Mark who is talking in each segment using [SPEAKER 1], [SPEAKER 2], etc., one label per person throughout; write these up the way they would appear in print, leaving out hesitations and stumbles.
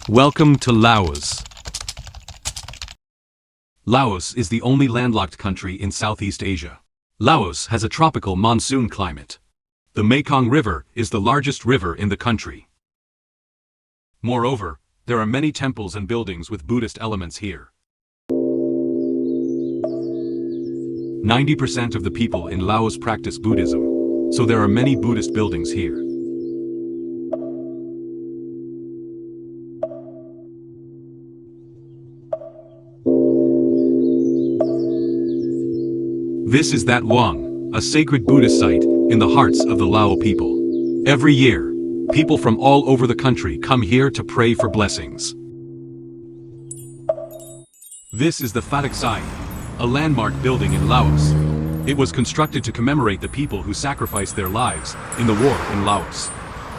[SPEAKER 1] Welcome to Laos. Laos is the only landlocked country in Southeast Asia. Laos has a tropical monsoon climate. The Mekong River is the largest river in the country. Moreover, there are many temples and buildings with Buddhist elements here. 90% of the people in Laos practice Buddhism, so there are many Buddhist buildings here. This is That Luang, a sacred Buddhist site in the hearts of the Lao people. Every year, people from all over the country come here to pray for blessings. This is the Phatak Site, a landmark building in Laos. It was constructed to commemorate the people who sacrificed their lives in the war in Laos.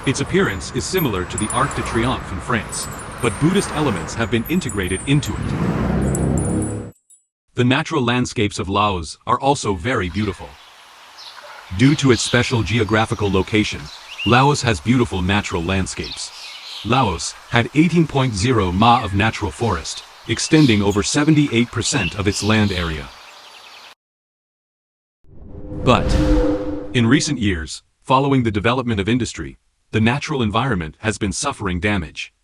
[SPEAKER 1] Its appearance is similar to the Arc de Triomphe in France, but Buddhist elements have been integrated into it. The natural landscapes of Laos are also very beautiful. Due to its special geographical location, Laos has beautiful natural landscapes. Laos had 18.0 ma of natural forest, extending over 78% of its land area. But, in recent years, following the development of industry, the natural environment has been suffering damage.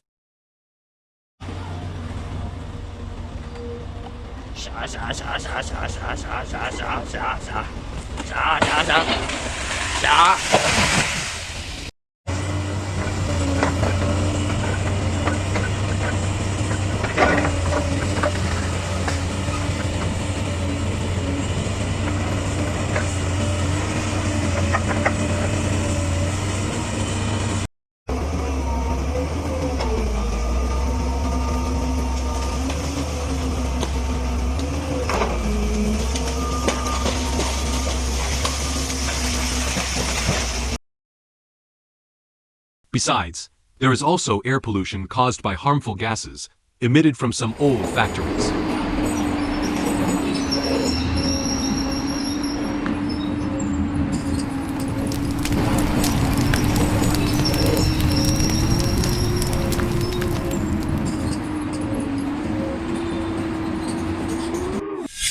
[SPEAKER 1] Besides, there is also air pollution caused by harmful gases emitted from some old factories.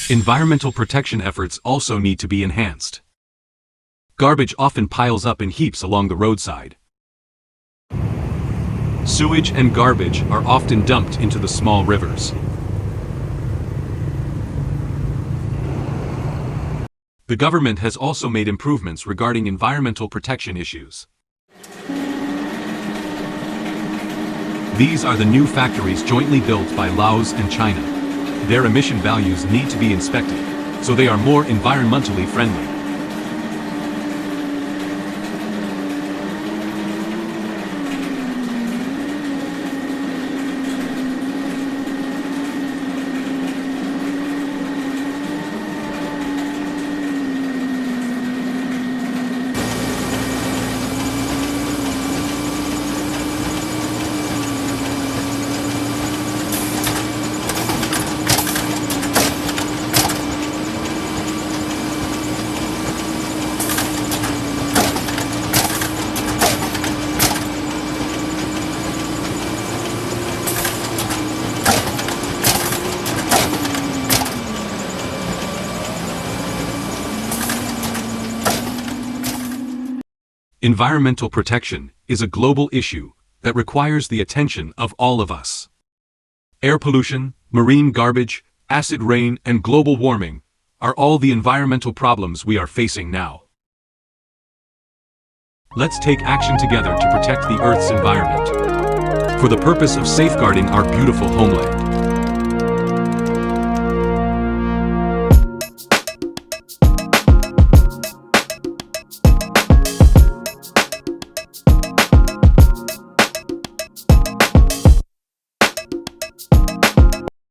[SPEAKER 1] Environmental protection efforts also need to be enhanced. Garbage often piles up in heaps along the roadside. Sewage and garbage are often dumped into the small rivers. The government has also made improvements regarding environmental protection issues. These are the new factories jointly built by Laos and China. Their emission values need to be inspected, so they are more environmentally friendly. Environmental protection is a global issue that requires the attention of all of us. Air pollution, marine garbage, acid rain, and global warming are all the environmental problems we are facing now. Let's take action together to protect the Earth's environment for the purpose of safeguarding our beautiful homeland.